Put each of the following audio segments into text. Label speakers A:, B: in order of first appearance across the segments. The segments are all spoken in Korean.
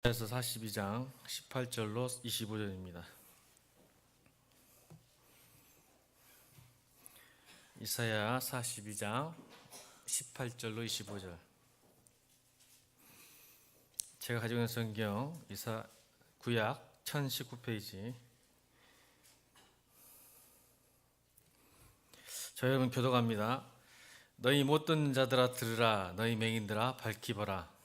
A: 이사야서 42장 18절로 25절입니다. 이사야 42장 18절로 25절. 제가 가지고 있는 성경 구약 1019페이지. 저 여러분 교독합니다. 너희 못 듣는 자들아 들으라. 너희 맹인들아 밝히 보라.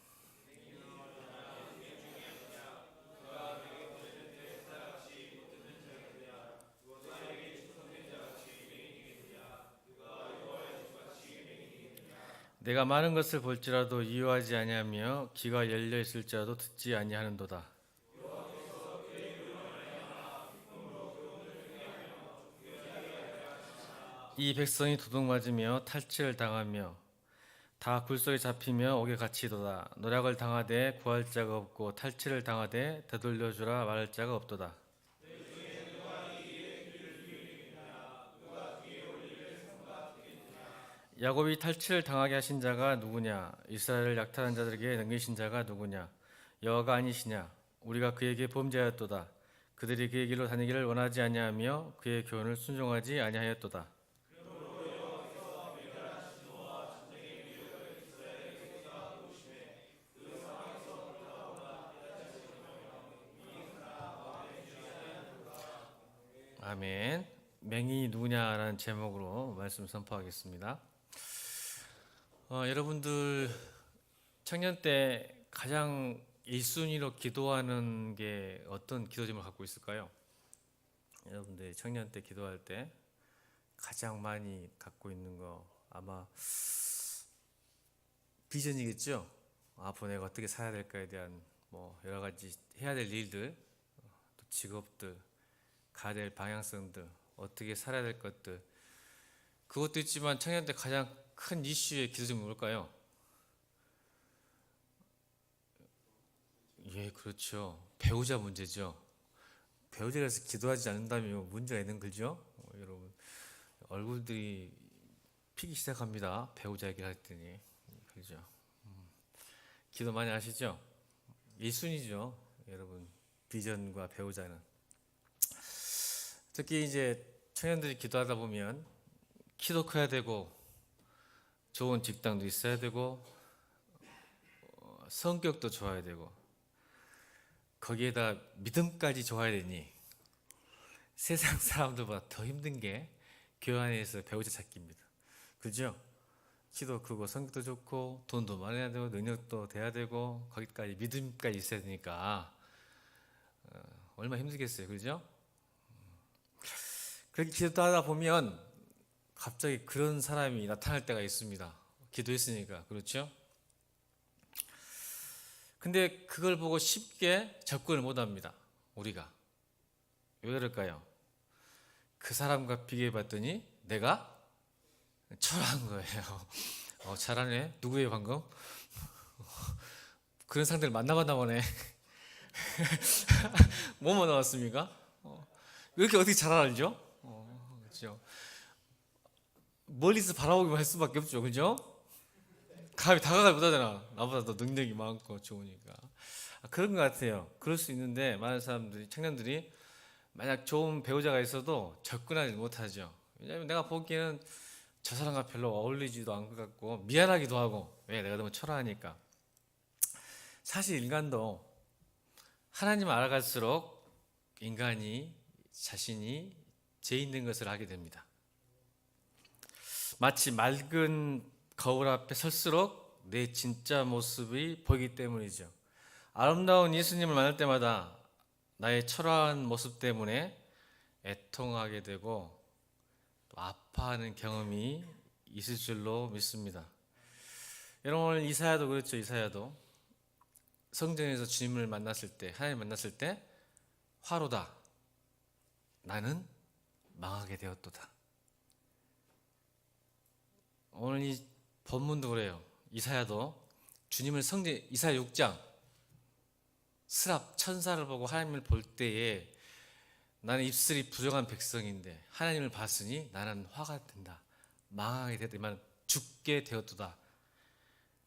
A: 내가 많은 것을 볼지라도 이유하지 아니하며 귀가 열려 있을지라도 듣지 아니하는도다. 이 백성이 도둑맞으며 탈취를 당하며 다 굴속에 잡히며 옥에 갇히도다. 노략을 당하되 구할 자가 없고 탈취를 당하되 되돌려주라 말할 자가 없도다. 야곱이 탈취를 당하게 하신 자가 누구냐? 이스라엘을 약탈한 자들에게 넘기신 자가 누구냐? 여호와가 아니시냐? 우리가 그에게 범죄하였도다. 그들이 그의 길로 다니기를 원하지 아니하며 그의 교훈을 순종하지 아니하였도다. 아멘. 맹인이 누구냐라는 제목으로 말씀 선포하겠습니다. 여러분들 청년 때 가장 1순위로 기도하는 게 어떤 기도 제목을 갖고 있을까요? 여러분들 청년 때 기도할 때 가장 많이 갖고 있는 거 아마 비전이겠죠? 앞으로 내가 어떻게 살아야 될까에 대한 여러 가지 해야 될 일들, 또 직업들, 가야 될 방향성들, 어떻게 살아야 될 것들, 그것도 있지만 청년 때 가장 큰 이슈의 기도 제목이 뭘까요? 예, 그렇죠. 배우자 문제죠. 배우자라서 기도하지 않는다면 문제가 있는 거죠. 여러분 얼굴들이 피기 시작합니다. 배우자 얘기를 했더니. 그렇죠. 기도 많이 하시죠? 1순위죠. 여러분 비전과 배우자는. 특히 이제 청년들이 기도하다 보면 키도 커야 되고 좋은 직장도 있어야 되고 성격도 좋아야 되고 거기에다 믿음까지 좋아야 되니 세상 사람들보다 더 힘든 게 교회 안에서 배우자 찾기입니다. 그죠? 키도 크고 성격도 좋고 돈도 많아야 되고 능력도 돼야 되고 거기까지 믿음까지 있어야 되니까 얼마나 힘들겠어요. 그죠? 그렇게 기도하다 보면 갑자기 그런 사람이 나타날 때가 있습니다. 기도했으니까. 그렇죠? 근데 그걸 보고 쉽게 접근을 못 합니다. 우리가. 왜 그럴까요? 그 사람과 비교해 봤더니 내가 초라한 거예요. 잘하네. 누구예요 방금? 그런 상대를 만나봤나 보네. 뭐뭐 나왔습니까? 이렇게 어떻게 잘 알죠? 그렇죠. 멀리서 바라보기만 할 수밖에 없죠. 그죠? 감히 다가가지 못하잖아. 나보다 더 능력이 많고 좋으니까. 그런 것 같아요. 그럴 수 있는데 많은 사람들이, 청년들이 만약 좋은 배우자가 있어도 접근하지 못하죠. 왜냐하면 내가 보기에는 저 사람과 별로 어울리지도 않을 것 같고 미안하기도 하고, 왜? 내가 너무 초라하니까. 사실 인간도 하나님을 알아갈수록 인간이 자신이 죄 있는 것을 알게 됩니다. 마치 맑은 거울 앞에 설수록 내 진짜 모습이 보이기 때문이죠. 아름다운 예수님을 만날 때마다 나의 초라한 모습 때문에 애통하게 되고 또 아파하는 경험이 있을 줄로 믿습니다. 여러분 오늘 이사야도 그렇죠. 이사야도 성전에서 주님을 만났을 때, 하나님 만났을 때 화로다. 나는 망하게 되었도다. 오늘 이 본문도 그래요. 이사야도 주님을 이사야 6장 스랍 천사를 보고 하나님을 볼 때에 나는 입술이 부정한 백성인데 하나님을 봤으니 나는 화가 된다. 망하게 되었다. 죽게 되었도다.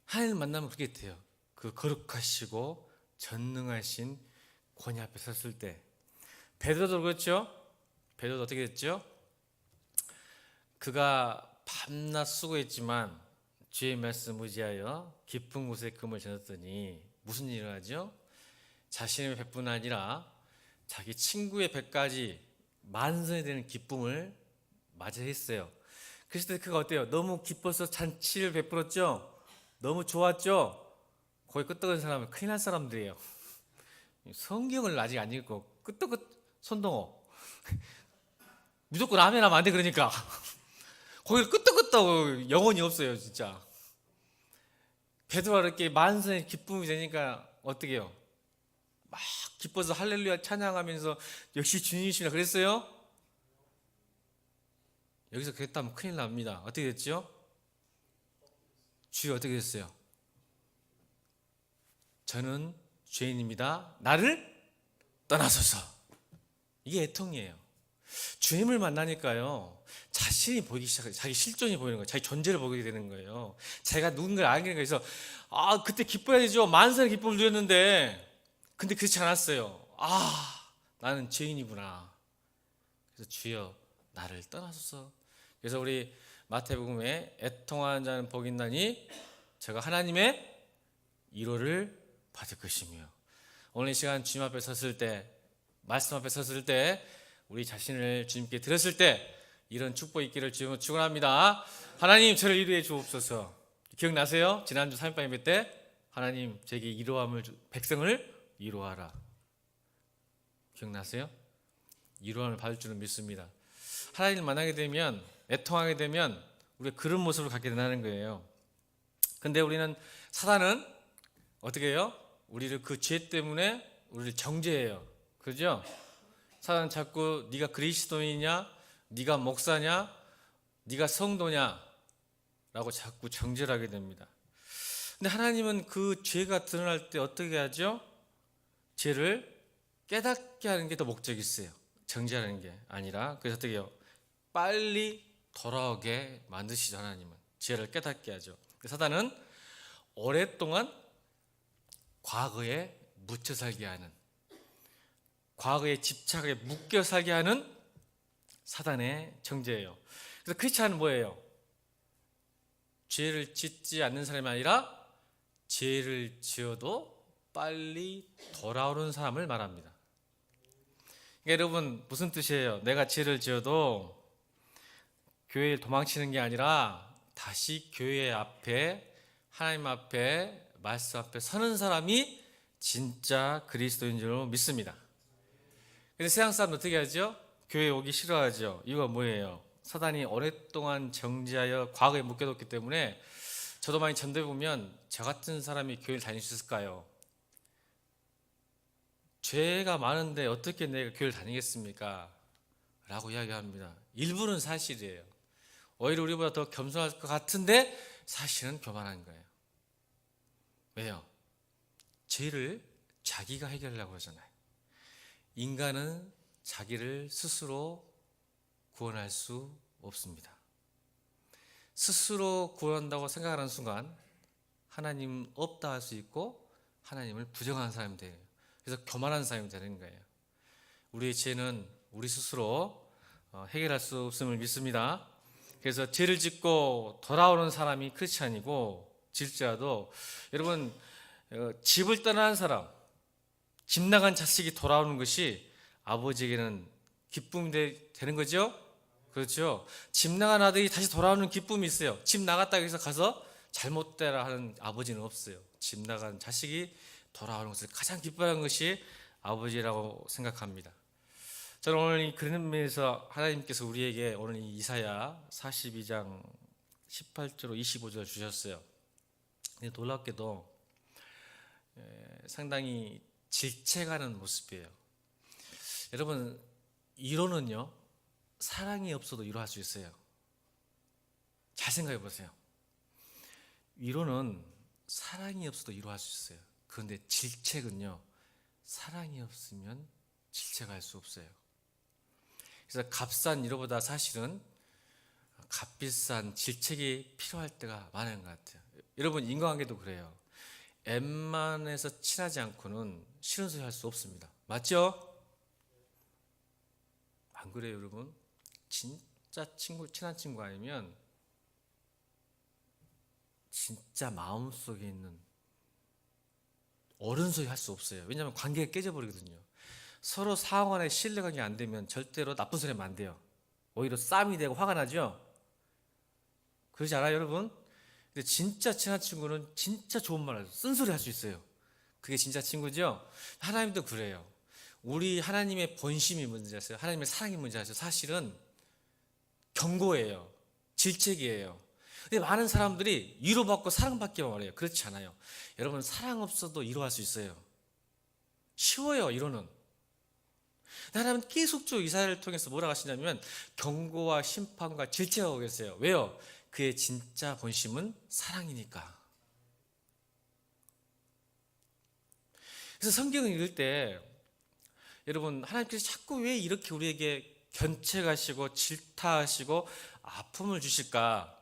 A: 하나님을 만나면 그렇게 돼요. 그 거룩하시고 전능하신 권위 앞에 섰을 때. 베드로도 그렇죠. 베드로도 어떻게 됐죠? 그가 밤낮 수고했지만 주의 말씀 의지하여 깊은 곳에 금을 전했더니 무슨 일을 하죠? 자신의 배뿐 아니라 자기 친구의 배까지 만선이 되는 기쁨을 맞이했어요. 그랬을 때 그가 어때요? 너무 기뻐서 잔치를 베풀었죠? 너무 좋았죠? 거기 끄떡한 사람은 큰일 날 사람들이에요. 성경을 아직 안 읽고 끄떡끄떡 손동호 무조건 아멘 하면 안 돼. 그러니까 거기를 끄떡끄떡 영혼이 없어요 진짜. 베드로가 이렇게 만선의 기쁨이 되니까 어떻게 해요? 막 기뻐서 할렐루야 찬양하면서 역시 주님이시라 그랬어요? 여기서 그랬다면 큰일 납니다. 어떻게 됐죠? 주여 어떻게 됐어요? 저는 죄인입니다. 나를 떠나소서. 이게 애통이에요. 주님을 만나니까요, 자신이 보이기 시작해요. 자기 실존이 보이는 거예요. 자기 존재를 보게 되는 거예요. 자기가 누군가를 알게 되는 거예요. 그래서 그때 기뻐야 되죠. 만선의 기쁨을 누렸는데 근데 그렇지 않았어요. 나는 죄인이구나. 그래서 주여 나를 떠나소서. 그래서 우리 마태복음에 애통하는 자는 복이 있나니 제가 하나님의 위로를 받을 것이며. 오늘 이 시간 주님 앞에 섰을 때, 말씀 앞에 섰을 때, 우리 자신을 주님께 드렸을 때 이런 축복 있기를 주님으로 축원합니다. 하나님 저를 위로해 주옵소서. 기억나세요? 지난주 3.18 예배 때 하나님 제게 위로함을 백성을 위로하라. 기억나세요? 위로함을 받을 줄은 믿습니다. 하나님을 만나게 되면, 애통하게 되면 우리가 그런 모습을 갖게 된다는 거예요. 근데 우리는, 사단은 어떻게 해요? 우리를 그 죄 때문에 우리를 정죄해요. 그죠? 사단은 자꾸 네가 그리스도인이냐, 네가 목사냐, 네가 성도냐 라고 자꾸 정죄를 하게 됩니다. 근데 하나님은 그 죄가 드러날 때 어떻게 하죠? 죄를 깨닫게 하는 게 더 목적이 있어요. 정죄하는 게 아니라. 그래서 어떻게 해요? 빨리 돌아오게 만드시죠. 하나님은 죄를 깨닫게 하죠. 사단은 오랫동안 과거에 묻혀 살게 하는, 과거에 집착에 묶여 살게 하는 사단의 정죄예요. 그래서 크리스찬은 뭐예요? 죄를 짓지 않는 사람이 아니라 죄를 지어도 빨리 돌아오는 사람을 말합니다. 그러니까 여러분 무슨 뜻이에요? 내가 죄를 지어도 교회에 도망치는 게 아니라 다시 교회 앞에, 하나님 앞에, 말씀 앞에 서는 사람이 진짜 그리스도인 줄 믿습니다. 근데 세상 사람은 어떻게 하죠? 교회에 오기 싫어하죠. 이유가 뭐예요? 사단이 오랫동안 정죄하여 과거에 묶여뒀기 때문에. 저도 많이 전도해 보면 저 같은 사람이 교회를 다닐 수 있을까요? 죄가 많은데 어떻게 내가 교회를 다니겠습니까? 라고 이야기합니다. 일부는 사실이에요. 오히려 우리보다 더 겸손할 것 같은데 사실은 교만한 거예요. 왜요? 죄를 자기가 해결하려고 하잖아요. 인간은 자기를 스스로 구원할 수 없습니다. 스스로 구원한다고 생각하는 순간 하나님 없다 할 수 있고 하나님을 부정하는 사람이 돼요. 그래서 교만한 사람이 되는 거예요. 우리의 죄는 우리 스스로 해결할 수 없음을 믿습니다. 그래서 죄를 짓고 돌아오는 사람이 크리스찬이고, 질지라도 여러분 집을 떠난 사람, 집 나간 자식이 돌아오는 것이 아버지에게는 기쁨이 되는 거죠. 그렇죠. 집 나간 아들이 다시 돌아오는 기쁨이 있어요. 집 나갔다 해서 가서 잘못되라 하는 아버지는 없어요. 집 나간 자식이 돌아오는 것을 가장 기뻐하는 것이 아버지라고 생각합니다. 저는 오늘 그런 의미에서 하나님께서 우리에게 오늘 이 이사야 42장 18절 25절 주셨어요. 근데 놀랍게도 상당히 질책하는 모습이에요. 여러분, 이론은요 사랑이 없어도 이루어질 수 있어요. 잘 생각해 보세요. 위로는 사랑이 없어도 이루어질 수 있어요. 그런데 질책은요 사랑이 없으면 질책할 수 없어요. 그래서 값싼 위로보다 사실은 값비싼 질책이 필요할 때가 많은 것 같아요. 여러분 인간관계도 그래요. 웬만해서 친하지 않고는 싫은 소리 할 수 없습니다. 맞죠? 안 그래요, 여러분? 진짜 친한 친구 아니면 진짜 마음속에 있는 옳은 소리 할 수 없어요. 왜냐하면 관계가 깨져버리거든요. 서로 상호간에 신뢰관계가 안 되면 절대로 나쁜 소리 하면 안 돼요. 오히려 싸움이 되고 화가 나죠? 그러지 않아요, 여러분? 근데 진짜 친한 친구는 진짜 좋은 말 하죠. 쓴소리 할 수 있어요. 그게 진짜 친구죠? 하나님도 그래요. 우리 하나님의 본심이 뭔지 아세요? 하나님의 사랑이 뭔지 아세요? 사실은 경고예요. 질책이에요. 근데 많은 사람들이 위로받고 사랑받기만 원해요. 그렇지 않아요. 여러분, 사랑 없어도 위로할 수 있어요. 쉬워요, 위로는. 하나님은 계속적으로 이사야를 통해서 뭐라고 하시냐면 경고와 심판과 질책하고 계세요. 왜요? 그의 진짜 본심은 사랑이니까. 그래서 성경을 읽을 때 여러분, 하나님께서 자꾸 왜 이렇게 우리에게 견책하시고 질타하시고 아픔을 주실까?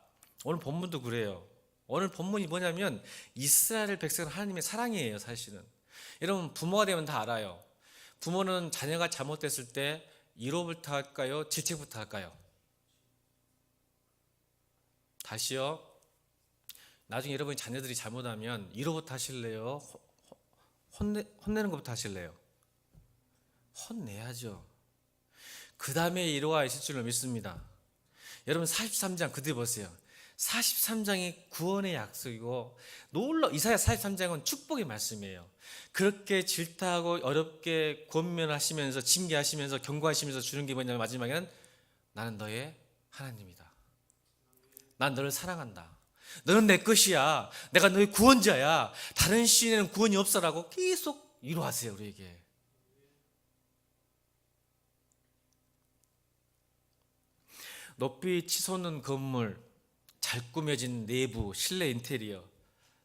A: 오늘 본문도 그래요. 오늘 본문이 뭐냐면 이스라엘 백성은 하나님의 사랑이에요, 사실은. 여러분, 부모가 되면 다 알아요. 부모는 자녀가 잘못됐을 때 위로부터 할까요? 질책부터 할까요? 다시요. 나중에 여러분이 자녀들이 잘못하면 위로부터 하실래요? 혼내는 것부터 하실래요? 혼내야죠. 그 다음에 위로가 있을 줄로 믿습니다. 여러분, 43장 그대로 보세요. 43장이 구원의 약속이고 이사야 43장은 축복의 말씀이에요. 그렇게 질타하고 어렵게 권면하시면서 징계하시면서 경고하시면서 주는 게 뭐냐면 마지막에는 나는 너의 하나님이다. 난 너를 사랑한다. 너는 내 것이야. 내가 너의 구원자야. 다른 신에는 구원이 없어라고 계속 위로하세요, 우리에게. 높이 치솟는 건물, 잘 꾸며진 내부, 실내 인테리어,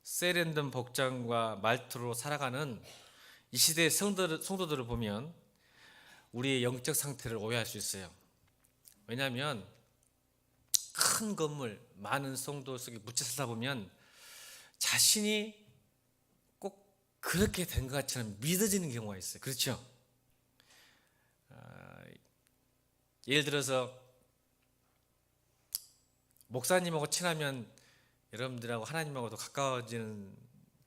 A: 세련된 복장과 말투로 살아가는 이 시대의 성도들을 보면 우리의 영적 상태를 오해할 수 있어요. 왜냐하면 큰 건물, 많은 성도 속에 묻혀 살다 보면 자신이 꼭 그렇게 된 것 같처럼 믿어지는 경우가 있어요. 그렇죠? 예를 들어서 목사님하고 친하면 여러분들하고 하나님하고도 가까워지는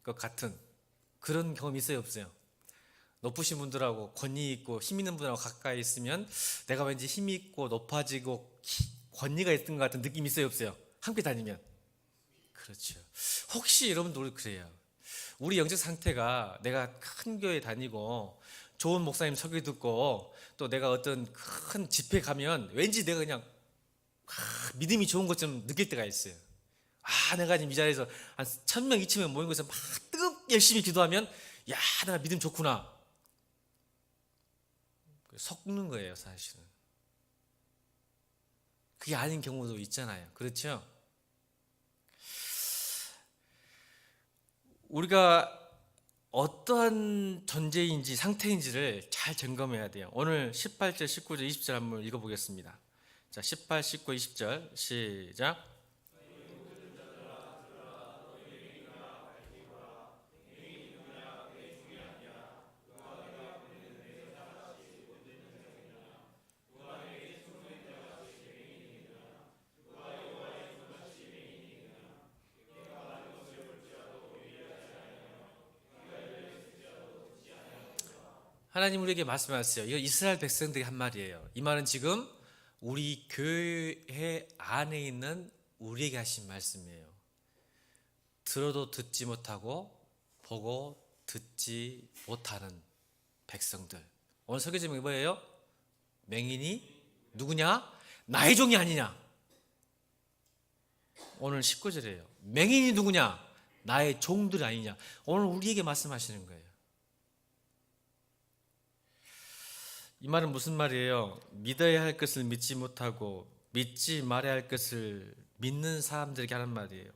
A: 것 같은 그런 경험이 있어요, 없어요? 높으신 분들하고 권위 있고 힘 있는 분들하고 가까이 있으면 내가 왠지 힘이 있고 높아지고 권위가 있던 것 같은 느낌이 있어요, 없어요? 함께 다니면. 그렇죠. 혹시 여러분도 그래요. 우리 영적 상태가 내가 큰 교회 다니고 좋은 목사님 설교 듣고 또 내가 어떤 큰 집회 가면 왠지 내가 그냥 믿음이 좋은 것처럼 느낄 때가 있어요. 내가 지금 이 자리에서 한 1000명, 2000명 모인 곳에서 막 뜨겁게 열심히 기도하면 내가 믿음 좋구나. 섞는 거예요, 사실은. 그게 아닌 경우도 있잖아요. 그렇죠? 우리가 어떠한 존재인지 상태인지를 잘 점검해야 돼요. 오늘 18절, 19절, 20절 한번 읽어보겠습니다. 자, 18, 19, 20절 시작. 하나님 우리에게 말씀하셨어요. 이거 이스라엘 백성들이 한 말이에요. 이 말은 지금 우리 교회 안에 있는 우리에게 하신 말씀이에요. 들어도 듣지 못하고 보고 듣지 못하는 백성들. 오늘 설교 제목이 뭐예요? 맹인이 누구냐? 나의 종이 아니냐? 오늘 19절이에요. 맹인이 누구냐? 나의 종들이 아니냐? 오늘 우리에게 말씀하시는 거예요. 이 말은 무슨 말이에요? 믿어야 할 것을 믿지 못하고 믿지 말아야 할 것을 믿는 사람들에게 하는 말이에요.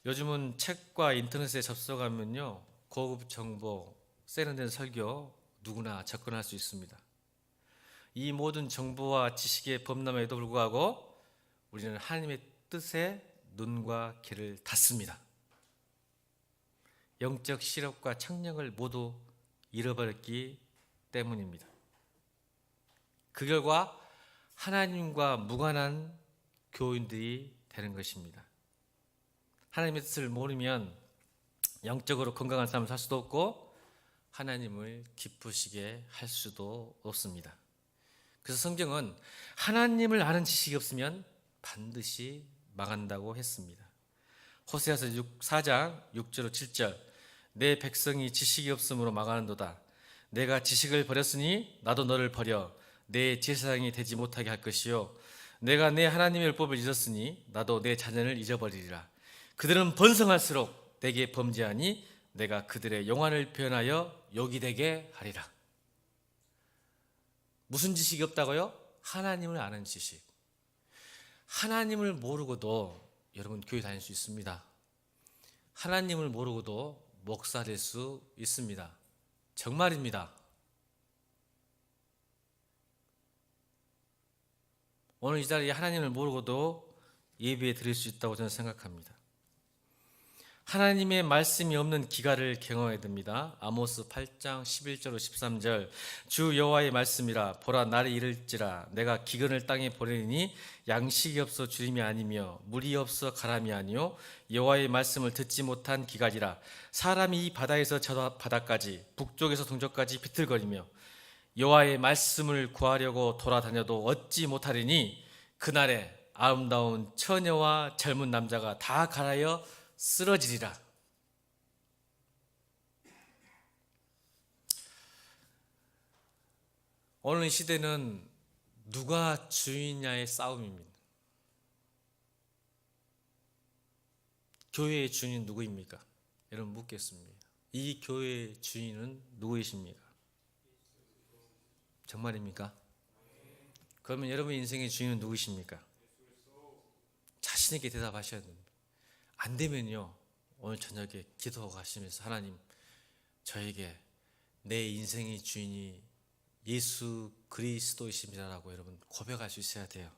A: 요즘은 책과 인터넷에 접속하면요, 고급 정보, 세련된 설교 누구나 접근할 수 있습니다. 이 모든 정보와 지식의 범람에도 불구하고 우리는 하나님의 뜻에 눈과 귀를 닫습니다. 영적 시력과 청력을 모두 잃어버렸기 때문입니다. 그 결과 하나님과 무관한 교인들이 되는 것입니다. 하나님의 뜻을 모르면 영적으로 건강한 삶을 살 수도 없고 하나님을 기쁘시게 할 수도 없습니다. 그래서 성경은 하나님을 아는 지식이 없으면 반드시 망한다고 했습니다. 호세아서 4장 6절 7절 내 백성이 지식이 없으므로 망하는도다. 내가 지식을 버렸으니 나도 너를 버려 내 제사장이 되지 못하게 할 것이요 내가 내 하나님의 율법을 잊었으니 나도 내 자녀를 잊어버리리라. 그들은 번성할수록 내게 범죄하니 내가 그들의 용안을 표현하여 욕이 되게 하리라. 무슨 지식이 없다고요? 하나님을 아는 지식. 하나님을 모르고도 여러분 교회 다닐 수 있습니다. 하나님을 모르고도 목사 될 수 있습니다. 정말입니다. 오늘 이 자리에 하나님을 모르고도 예배 드릴 수 있다고 저는 생각합니다. 하나님의 말씀이 없는 기갈을 경험해야 됩니다. 아모스 8장 11절 13절 주 여호와의 말씀이라 보라 날이 이를지라 내가 기근을 땅에 보내리니 양식이 없어 주림이 아니며 물이 없어 가람이 아니요 여호와의 말씀을 듣지 못한 기갈이라. 사람이 이 바다에서 저 바다까지 북쪽에서 동쪽까지 비틀거리며 여호와의 말씀을 구하려고 돌아다녀도 얻지 못하리니 그날에 아름다운 처녀와 젊은 남자가 다 갈아여 쓰러지리라. 오늘 시대는 누가 주인이냐의 싸움입니다. 교회의 주인은 누구입니까? 여러분 묻겠습니다. 이 교회의 주인은 누구이십니까? 정말입니까? 그러면 여러분 인생의 주인은 누구십니까? 자신 있게 대답하셔야 됩니다. 안 되면요 오늘 저녁에 기도하시면서 하나님 저에게 내 인생의 주인이 예수 그리스도이십니다라고 여러분 고백할 수 있어야 돼요.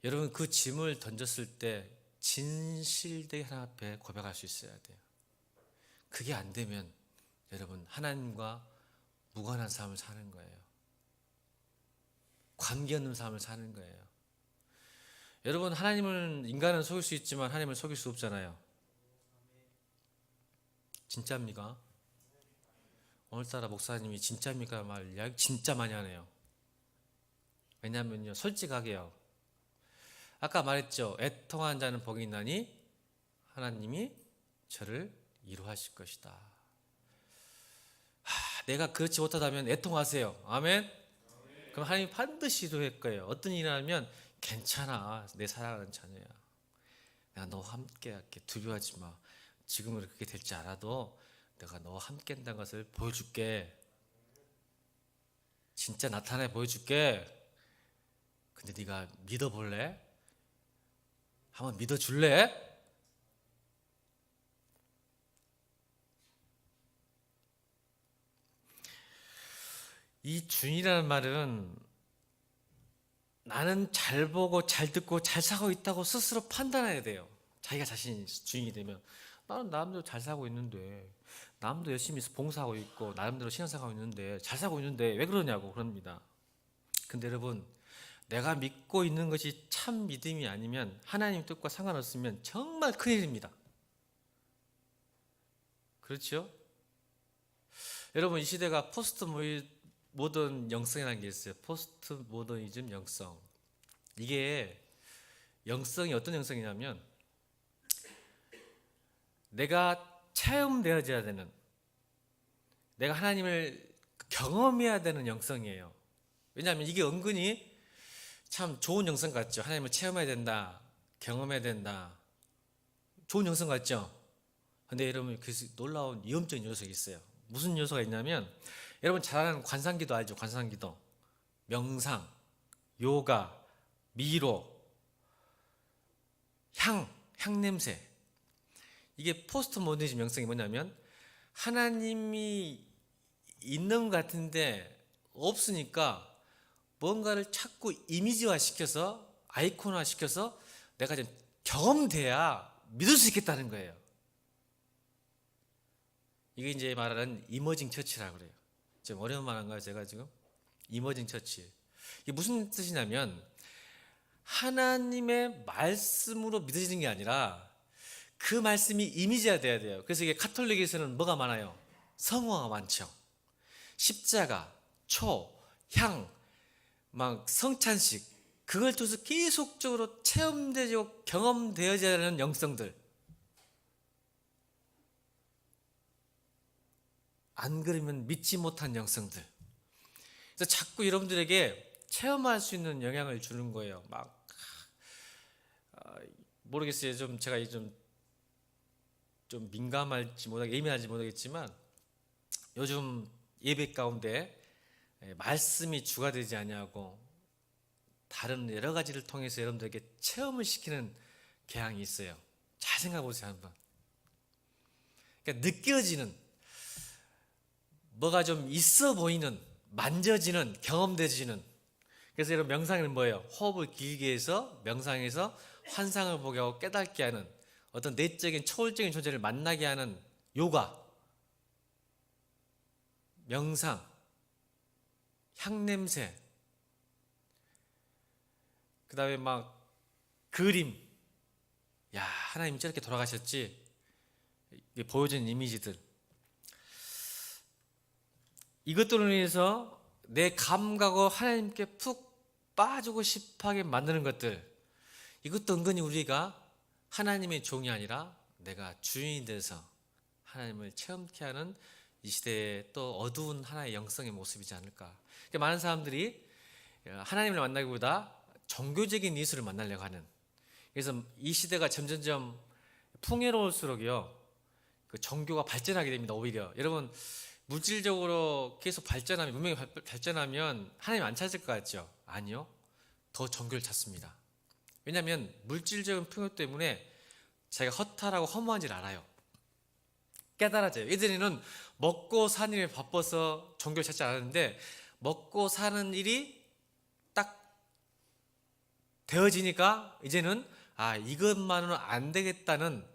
A: 여러분 그 짐을 던졌을 때 진실되게 하나님 앞에 고백할 수 있어야 돼요. 그게 안 되면 여러분 하나님과 무관한 삶을 사는 거예요. 관계 없는 삶을 사는 거예요. 여러분 하나님은 인간은 속일 수 있지만 하나님을 속일 수 없잖아요. 진짜입니까? 오늘따라 목사님이 진짜입니까 말 진짜 많이 하네요. 왜냐하면요 솔직하게요. 아까 말했죠. 애통한 자는 복이 있나니 하나님이 저를 위로하실 것이다. 내가 그렇지 못하다면 애통하세요. 아멘. 그럼 하나님이 반드시 위로할 거예요. 어떤 일을 하면 괜찮아. 내 사랑하는 자녀야. 내가 너와 함께 할게. 두려워하지 마. 지금은 그렇게 될지 알아도 내가 너와 함께 한다는 것을 보여줄게. 진짜 나타내 보여줄게. 근데 네가 믿어볼래? 한번 믿어줄래? 이 주인이라는 말은 나는 잘 보고 잘 듣고 잘 사고 있다고 스스로 판단해야 돼요. 자기가 자신이 주인이 되면 나는 나름대로 잘 살고 있는데 나름대로 열심히 봉사하고 있고 나름대로 신앙생활하고 있는데 잘 살고 있는데 왜 그러냐고 그럽니다. 근데 여러분 내가 믿고 있는 것이 참 믿음이 아니면 하나님 뜻과 상관없으면 정말 큰일입니다. 그렇죠? 여러분 이 시대가 포스트 모던 영성이라는 게 있어요. 포스트 모더니즘 영성. 이게 영성이 어떤 영성이냐면 내가 체험되어져야 되는, 내가 하나님을 경험해야 되는 영성이에요. 왜냐하면 이게 은근히 참 좋은 영성 같죠. 하나님을 체험해야 된다, 경험해야 된다, 좋은 영성 같죠. 근데 여러분 그 놀라운 위험적인 요소가 있어요. 무슨 요소가 있냐면 여러분 잘 아는 관상기도 알죠? 관상기도, 명상, 요가, 미로, 향 냄새. 이게 포스트 모더니즘 영성이 뭐냐면 하나님이 있는 것 같은데 없으니까 뭔가를 자꾸 이미지화 시켜서 아이콘화 시켜서 내가 좀 경험돼야 믿을 수 있겠다는 거예요. 이게 이제 말하는 이머징 처치라고 그래요. 좀 어려운 말인가요, 제가 지금? 이머징 처치. 이게 무슨 뜻이냐면 하나님의 말씀으로 믿어지는 게 아니라 그 말씀이 이미지화 돼야 돼요. 그래서 이게 카톨릭에서는 뭐가 많아요? 성화가 많죠. 십자가, 초, 향, 막 성찬식, 그걸 통해서 계속적으로 체험되고 경험되어져야 하는 영성들. 안 그러면 믿지 못한 영성들. 그래서 자꾸 여러분들에게 체험할 수 있는 영향을 주는 거예요. 막 모르겠어요. 좀 제가 좀 민감할지 못하게 예민할지 모르겠지만 요즘 예배 가운데 말씀이 주가 되지 아니하고 다른 여러 가지를 통해서 여러분들에게 체험을 시키는 경향이 있어요. 잘 생각해 보세요 한번. 그러니까 느껴지는 뭐가 좀 있어 보이는 만져지는 경험되지는. 그래서 여러분 명상은 뭐예요? 호흡을 길게 해서 명상해서 환상을 보게 하고 깨닫게 하는 어떤 내적인 초월적인 존재를 만나게 하는 요가, 명상, 향냄새, 그 다음에 막 그림, 야 하나님 저렇게 돌아가셨지, 보여지는 이미지들, 이것들로 인해서 내 감각을 하나님께 푹 빠지고 싶어하게 만드는 것들, 이것도 은근히 우리가 하나님의 종이 아니라 내가 주인이 돼서 하나님을 체험케 하는 이 시대의 또 어두운 하나의 영성의 모습이지 않을까. 많은 사람들이 하나님을 만나기보다 종교적인 예술을 만나려고 하는, 그래서 이 시대가 점점점 풍요로울수록요 그 종교가 발전하게 됩니다. 오히려 여러분 물질적으로 계속 발전하면, 문명이 발전하면 하나님 안 찾을 것 같죠? 아니요, 더 종교를 찾습니다. 왜냐하면 물질적인 풍요 때문에 자기가 허탈하고 허무한지를 알아요. 깨달아져요. 예전에는 먹고 사는 일에 바빠서 종교를 찾지 않았는데 먹고 사는 일이 딱 되어지니까 이제는 이것만으로는 안 되겠다는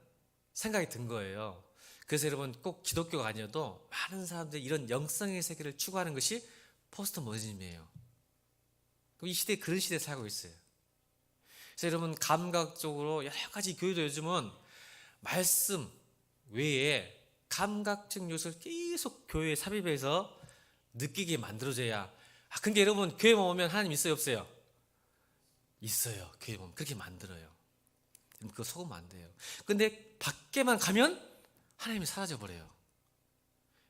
A: 생각이 든 거예요. 그래서 여러분 꼭 기독교가 아니어도 많은 사람들이 이런 영성의 세계를 추구하는 것이 포스트 모더니즘이에요. 이 시대에 그런 시대에 살고 있어요. 그래서 여러분 감각적으로 여러 가지 교회도 요즘은 말씀 외에 감각적 요소를 계속 교회에 삽입해서 느끼게 만들어져야. 근데 여러분 교회 오면 하나님 있어요 없어요? 있어요. 교회 보면 그렇게 만들어요. 그거 속으면 안 돼요. 근데 밖에만 가면 하나님이 사라져 버려요.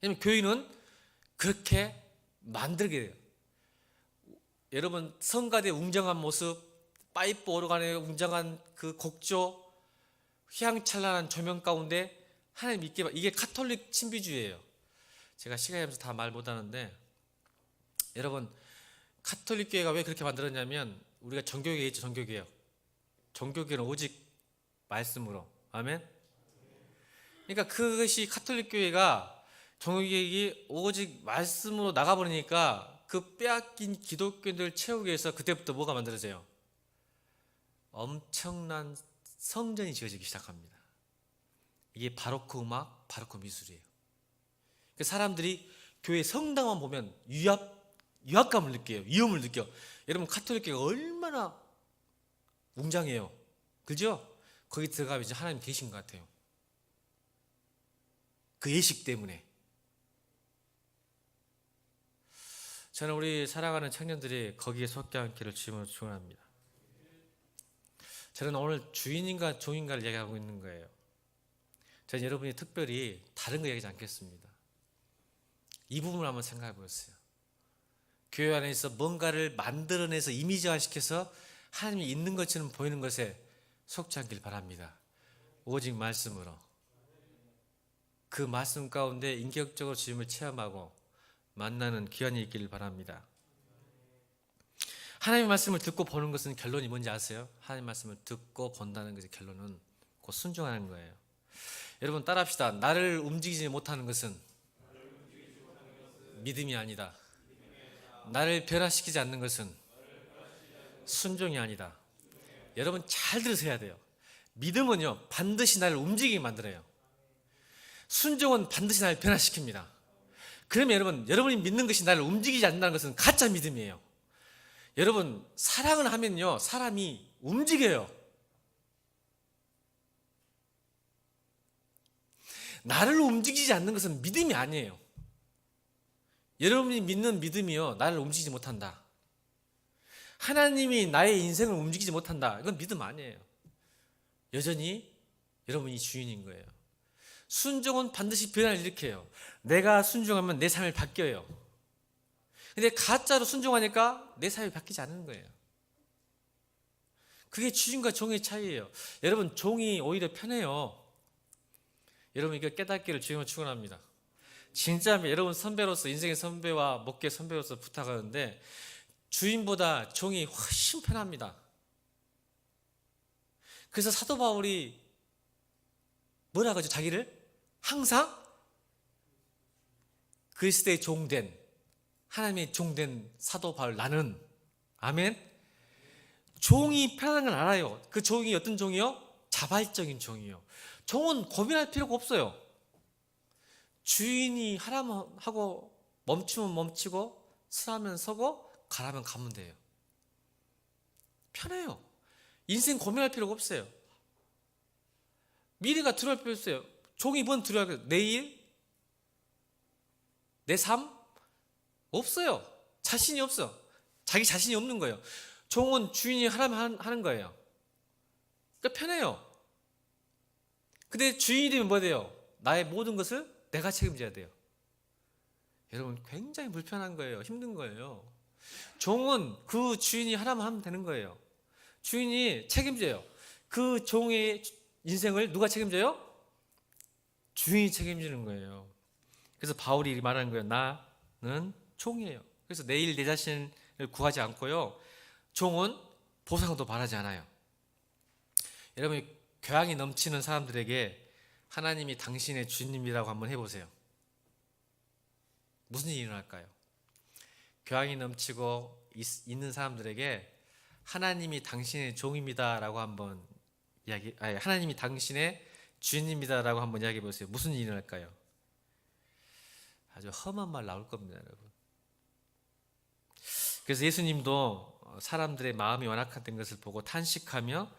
A: 왜냐면 교회는 그렇게 만들게 돼요. 여러분 성가대 웅장한 모습, 파이프 오르간의 웅장한 그 곡조, 휘황찬란한 조명 가운데 하나님 믿게, 이게 카톨릭 신비주의예요. 제가 시간이 없어서 다 말 못하는데, 여러분 카톨릭 교회가 왜 그렇게 만들었냐면, 우리가 종교개혁 있죠. 종교개혁. 종교개혁은 오직 말씀으로. 아멘. 그러니까 그것이 카톨릭 교회가 종교개혁이 오직 말씀으로 나가버리니까 그 빼앗긴 기독교인들 채우기 위해서 그때부터 뭐가 만들어져요? 엄청난 성전이 지어지기 시작합니다. 이게 바로크 음악, 바로크 미술이에요. 그 사람들이 교회 성당만 보면 유압감을 느껴요. 위험을 느껴. 여러분 카톨릭 교회가 얼마나 웅장해요. 그죠? 거기 들어가면 이제 하나님 계신 것 같아요. 그 예식 때문에. 저는 우리 사랑하는 청년들이 거기에 속지 않기를 주님으로 축원합니다. 저는 오늘 주인인가 종인가를 얘기하고 있는 거예요. 저는 여러분이 특별히 다른 거 얘기하지 않겠습니다. 이 부분을 한번 생각해 보세요. 교회 안에서 뭔가를 만들어내서 이미지화시켜서 하나님이 있는 것처럼 보이는 것에 속지 않길 바랍니다. 오직 말씀으로, 그 말씀 가운데 인격적으로 주님을 체험하고 만나는 기간이 있기를 바랍니다. 하나님의 말씀을 듣고 보는 것은 결론이 뭔지 아세요? 하나님의 말씀을 듣고 본다는 것의 결론은 곧 순종하는 거예요. 여러분 따라합시다. 나를 움직이지 못하는 것은 믿음이 아니다. 나를 변화시키지 않는 것은 순종이 아니다. 여러분 잘 들으셔야 돼요. 믿음은요 반드시 나를 움직이게 만들어요. 순종은 반드시 나를 변화시킵니다. 그러면 여러분, 여러분이 믿는 것이 나를 움직이지 않는다는 것은 가짜 믿음이에요. 여러분, 사랑을 하면요, 사람이 움직여요. 나를 움직이지 않는 것은 믿음이 아니에요. 여러분이 믿는 믿음이요, 나를 움직이지 못한다. 하나님이 나의 인생을 움직이지 못한다. 이건 믿음 아니에요. 여전히 여러분이 주인인 거예요. 순종은 반드시 변화를 일으켜요. 내가 순종하면 내 삶이 바뀌어요. 근데 가짜로 순종하니까 내 삶이 바뀌지 않는 거예요. 그게 주인과 종의 차이예요. 여러분, 종이 오히려 편해요. 여러분, 이거 깨닫기를 주님은 축원합니다. 진짜 여러분 선배로서, 인생의 선배와 목회 선배로서 부탁하는데, 주인보다 종이 훨씬 편합니다. 그래서 사도 바울이 뭐라 그러죠? 자기를 항상 그리스도의 종된, 하나님의 종된 사도 바울, 나는, 아멘. 종이 편한 걸 알아요. 그 종이 어떤 종이요? 자발적인 종이요. 종은 고민할 필요가 없어요. 주인이 하라면 하고, 멈추면 멈추고, 서라면 서고, 가라면 가면 돼요. 편해요. 인생 고민할 필요가 없어요. 미래가 두려울 필요 없어요. 종이 뭔 두려워요? 내일? 내 삶? 없어요. 자신이 없어. 자기 자신이 없는 거예요. 종은 주인이 하라면 하는 거예요. 그러니까 편해요. 근데 주인이 되면 뭐 돼요? 나의 모든 것을 내가 책임져야 돼요. 여러분, 굉장히 불편한 거예요. 힘든 거예요. 종은 그 주인이 하라면 하면 되는 거예요. 주인이 책임져요. 그 종의 인생을 누가 책임져요? 주인이 책임지는 거예요. 그래서 바울이 말하는 거예요. 나는 종이에요. 그래서 내일 내 자신을 구하지 않고요, 종은 보상도 바라지 않아요. 여러분, 교양이 넘치는 사람들에게 하나님이 당신의 주님이라고 한번 해보세요. 무슨 일이 일어날까요? 교양이 넘치고 있는 사람들에게 하나님이 당신의 종입니다라고 한번 하나님이 당신의 주인입니다라고 한번 이야기해 보세요. 무슨 일이 일어날까요? 아주 험한 말 나올 겁니다, 여러분. 그래서 예수님도 사람들의 마음이 완악한 것을 보고 탄식하며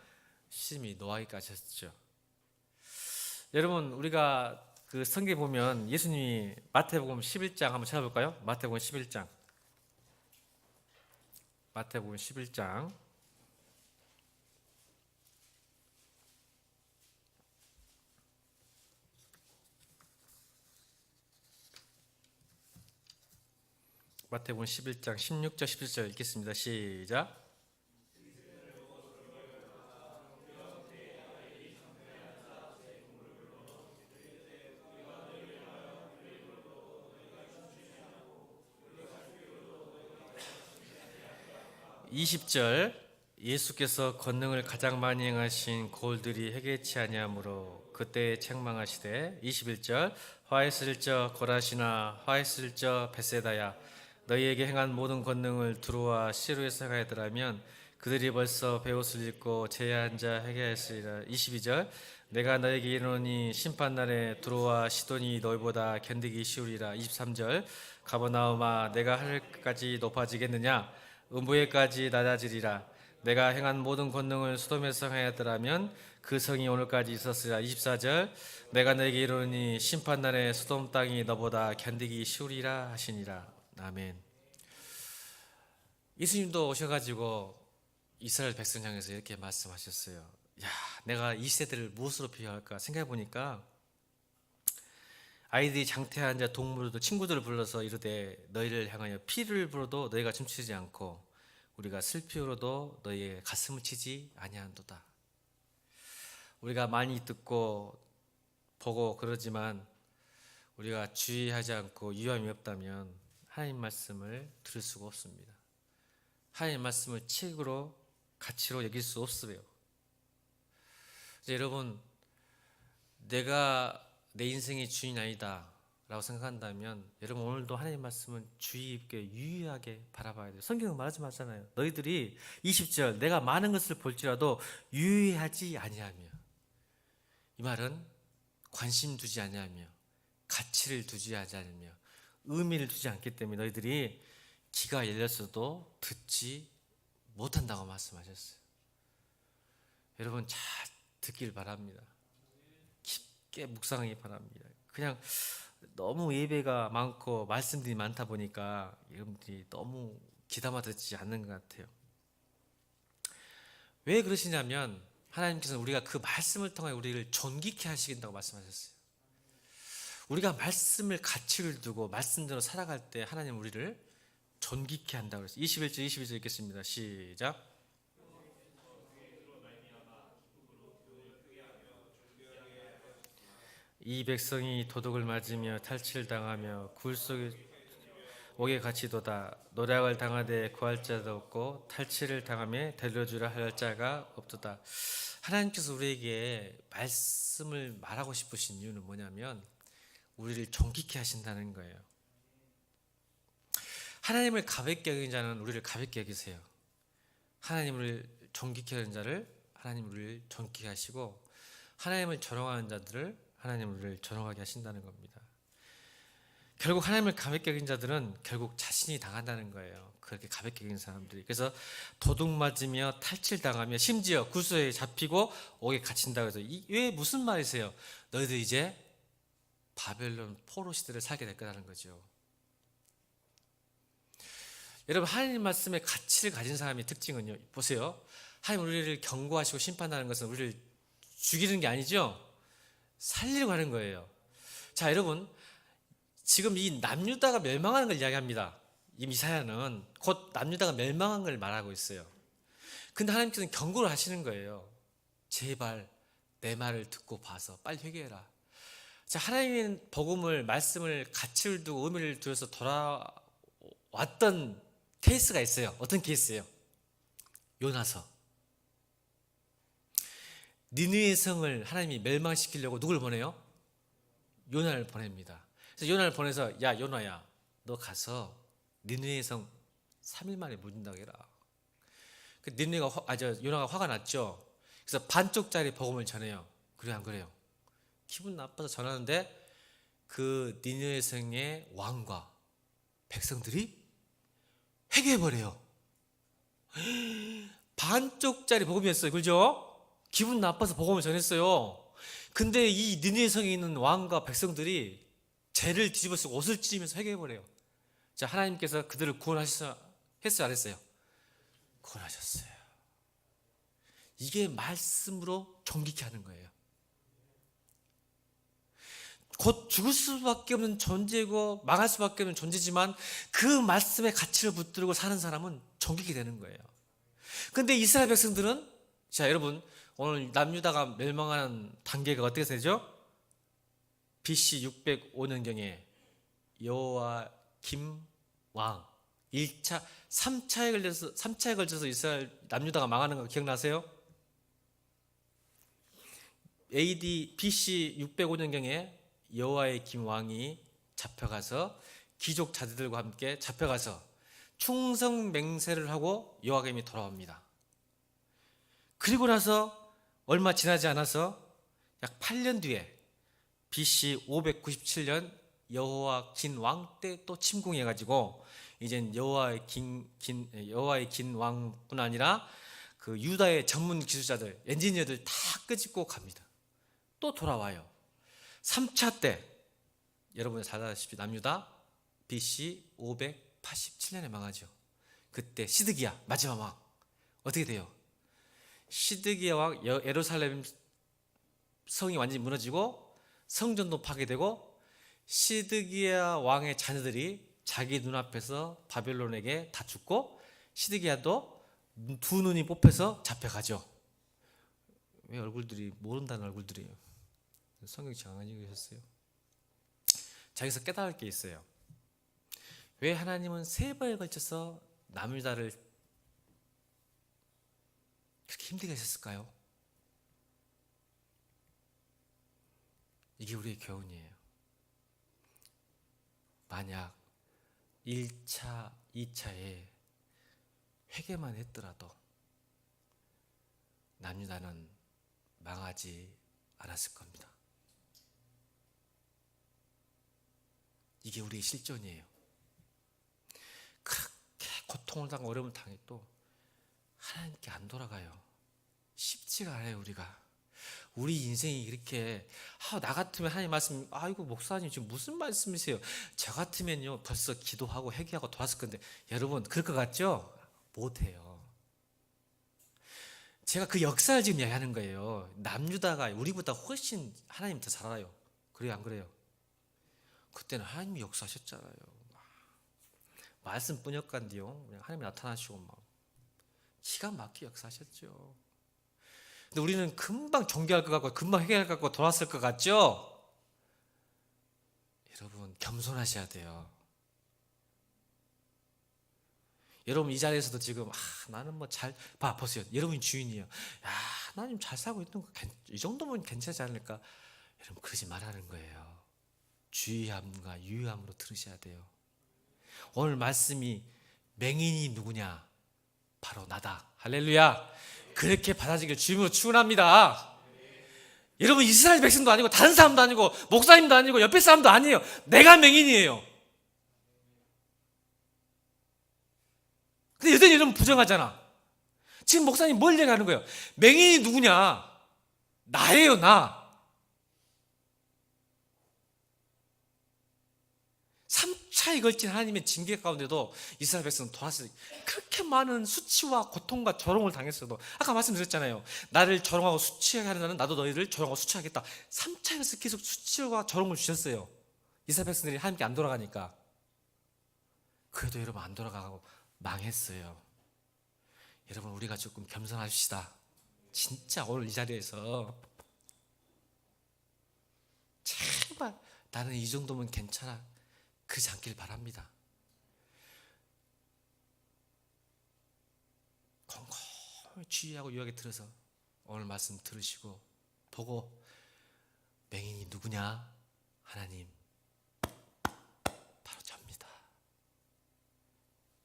A: 심히 노하기까지 하셨죠. 여러분, 우리가 그 성경에 보면 예수님이 마태복음 11장 한번 찾아볼까요? 마태복음 11장. 마태복음 11장. 마태복음 11장 16절 17절 읽겠습니다. 시작. (20절) 예수께서 권능을 가장 많이 행하신 고을들이 회개치 아니하므로 그때에 책망하시되. (21절) 화했을저 고라시나 화했을저 벳세다야, 너희에게 행한 모든 권능을 두루와 시루에서 행하였더라면 그들이 벌써 베옷을 입고 제에 앉아 회개하였으리라. (22절) 내가 너에게 이르노니 심판날에 두루와 시돈이 너희보다 견디기 쉬우리라. (23절) 가버나움아, 내가 하늘까지 높아지겠느냐? 음부에까지 낮아지리라. 내가 행한 모든 권능을 소돔에서 행하였더라면 그 성이 오늘까지 있었으리라. (24절) 내가 너에게 이르노니 심판날에 소돔 땅이 너보다 견디기 쉬우리라 하시니라. 아멘. 예수님도 오셔가지고 이스라엘 백성 향해서 이렇게 말씀하셨어요. 야, 내가 이 세대를 무엇으로 비유할까 생각해보니까 아이들이 장태한 자 동물도 친구들을 불러서 이르되 너희를 향하여 피를 불어도 너희가 춤추지 않고 우리가 슬피 울어도 너희의 가슴을 치지 아니한도다. 우리가 많이 듣고 보고 그러지만 우리가 주의하지 않고 유함이 없다면 하나님 말씀을 들을 수가 없습니다. 하나님 말씀을 책으로 가치로 여길 수 없어요. 여러분, 내가 내 인생의 주인 아니다 라고 생각한다면 여러분, 오늘도 하나님 말씀은 주의 깊게 유의하게 바라봐야 돼요. 성경은 말하지 마잖아요. 너희들이 20절 내가 많은 것을 볼지라도 유의하지 아니하며, 이 말은 관심 두지 아니하며 가치를 두지 않으며 의미를 두지 않기 때문에 너희들이 귀가 열렸어도 듣지 못한다고 말씀하셨어요. 여러분 잘 듣길 바랍니다. 깊게 묵상하기 바랍니다. 그냥 너무 예배가 많고 말씀들이 많다 보니까 여러분들이 너무 귀담아 듣지 않는 것 같아요. 왜 그러시냐면 하나님께서는 우리가 그 말씀을 통해 우리를 존귀케 하시긴다고 말씀하셨어요. 우리가 말씀을 가치를 두고 말씀대로 살아갈 때 하나님 우리를 존귀케 한다고 그랬어요. 21절 22절 읽겠습니다. 시작. 이 백성이 도둑을 맞으며 탈취당하며 굴 속에 옥에 갇히도다. 노략을 당하되 구할 자도 없고 탈취를 당하며 데려주라 할 자가 없도다. 하나님께서 우리에게 말씀을 말하고 싶으신 이유는 뭐냐면 우리를 존귀케 하신다는 거예요. 하나님을 가볍게 여기는 자는 우리를 가볍게 여기세요. 하나님을 존귀케 하는 자를 하나님 우리를 존귀케 하시고 하나님을 존경하는 자들을 하나님 우리를 존경하게 하신다는 겁니다. 결국 하나님을 가볍게 여긴 자들은 결국 자신이 당한다는 거예요. 그렇게 가볍게 여긴 사람들이. 그래서 도둑 맞으며 탈취당하며 심지어 구수에 잡히고 옥에 갇힌다고 해서 왜 무슨 말이세요? 너희들 이제 바벨론 포로 시대를 살게 될 거라는 거죠. 여러분 하나님 말씀의 가치를 가진 사람의 특징은요. 보세요. 하나님 우리를 경고하시고 심판하는 것은 우리를 죽이는 게 아니죠. 살리려고 하는 거예요. 자 여러분 지금 이 남유다가 멸망하는 걸 이야기합니다. 이 미사야는 곧 남유다가 멸망한 걸 말하고 있어요. 근데 하나님께서는 경고를 하시는 거예요. 제발 내 말을 듣고 봐서 빨리 회개해라. 자 하나님의 복음을 말씀을 가치를 두고 의미를 두어서 돌아왔던 케이스가 있어요. 어떤 케이스예요? 요나서. 니느웨 성을 하나님이 멸망시키려고 누굴 보내요? 요나를 보냅니다. 그래서 요나를 보내서 야 요나야 너 가서 니느웨 성 3일 만에 묻는다고 해라. 그 요나가 화가 났죠. 그래서 반쪽짜리 복음을 전해요. 그래요 안 그래요? 기분 나빠서 전하는데 그 니느웨 성의 왕과 백성들이 회개해버려요. 반쪽짜리 복음이었어요. 그죠? 기분 나빠서 복음을 전했어요. 근데 이 니느웨 성에 있는 왕과 백성들이 죄를 뒤집어쓰고 옷을 찢으면서 회개해버려요. 자, 하나님께서 그들을 구원하셨어요? 안 했어요? 구원하셨어요. 이게 말씀으로 존귀케 하는 거예요. 곧 죽을 수밖에 없는 존재고 망할 수밖에 없는 존재지만 그 말씀의 가치를 붙들고 사는 사람은 존귀케 되는 거예요. 근데 이스라엘 백성들은 자 여러분 오늘 남유다가 멸망하는 단계가 어떻게 되죠? BC 605년경에 여호와김 왕 1차 3차에 걸쳐서 이스라엘 남유다가 망하는 거 기억나세요? AD BC 605년경에 여호와의 김 왕이 잡혀가서 귀족 자들과 함께 잡혀가서 충성 맹세를 하고 여호와김이 돌아옵니다. 그리고 나서 얼마 지나지 않아서 약 8년 뒤에 BC 597년 여호와긴 왕 때 또 침공해가지고 이젠 여호와의 긴 왕뿐 아니라 그 유다의 전문 기술자들, 엔지니어들 다 끄집고 갑니다. 또 돌아와요. 3차 때 여러분 잘 아시다시피 남유다 BC 587년에 망하죠. 그때 시드기야 마지막 왕 어떻게 돼요? 시드기야 왕 예루살렘 성이 완전히 무너지고 성전도 파괴되고 시드기야 왕의 자녀들이 자기 눈앞에서 바벨론에게 다 죽고 시드기야도 두 눈이 뽑혀서 잡혀가죠. 왜 얼굴들이 모른다는 얼굴들이에요. 성경이 장황히 읽으셨어요. 자기서 깨달을 게 있어요. 왜 하나님은 3번에 걸쳐서 남유다를 그렇게 힘들게 하셨을까요? 이게 우리의 교훈이에요. 만약 1차, 2차에 회개만 했더라도 남유다는 망하지 않았을 겁니다. 이게 우리의 실존이에요. 그렇게 고통을 당하고 어려움을 당해도 하나님께 안 돌아가요. 쉽지가 않아요. 우리 인생이 이렇게 나 같으면 하나님 말씀, 아이고 목사님 지금 무슨 말씀이세요? 저 같으면요 벌써 기도하고 회개하고 돌았을 건데, 여러분 그럴 것 같죠? 못해요. 제가 그 역사를 지금 이야기하는 거예요. 남유다가 우리보다 훨씬 하나님 더 잘 알아요. 그래요, 안 그래요? 그때는 하나님이 역사하셨잖아요. 말씀 뿐이었간디요. 그냥 하나님이 나타나시고 막 기가 막히게 역사하셨죠. 근데 우리는 금방 정결할 것 같고 금방 해결할 것 같고 돌아왔을 것 같죠? 여러분 겸손하셔야 돼요. 여러분 이 자리에서도 지금 나는 뭐 보세요. 여러분이 주인이에요. 하나님 잘 살고 있는 거 이 정도면 괜찮지 않을까? 여러분 그러지 말라는 거예요. 주의함과 유의함으로 들으셔야 돼요. 오늘 말씀이 맹인이 누구냐? 바로 나다. 할렐루야. 그렇게 받아들이길 주님으로 축원합니다. 여러분 이스라엘 백성도 아니고 다른 사람도 아니고 목사님도 아니고 옆에 사람도 아니에요. 내가 맹인이에요. 근데 여전히 여러분 부정하잖아. 지금 목사님 뭘 얘기하는 거예요? 맹인이 누구냐? 나예요, 나. 3차에 걸친 하나님의 징계 가운데도 이스라엘 백성은 돌아서 그렇게 많은 수치와 고통과 조롱을 당했어도, 아까 말씀드렸잖아요. 나를 조롱하고 수치하게 하는 나는 나도 너희를 조롱하고 수치하겠다. 3차에서 계속 수치와 조롱을 주셨어요. 이스라엘 백성들이 하나님께 안 돌아가니까. 그래도 여러분 안 돌아가고 망했어요. 여러분 우리가 조금 겸손합시다. 진짜 오늘 이 자리에서 제발 나는 이 정도면 괜찮아, 그러지 않길 바랍니다. 곰곰이 주의하고 유하게 들어서 오늘 말씀 들으시고 보고, 맹인이 누구냐? 하나님, 바로 접니다.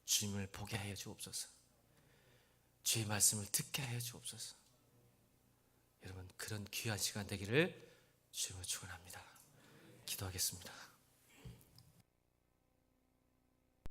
A: 주님을 보게 하여 주옵소서. 주의 말씀을 듣게 하여 주옵소서. 여러분 그런 귀한 시간 되기를 주님으로 축원합니다. 기도하겠습니다.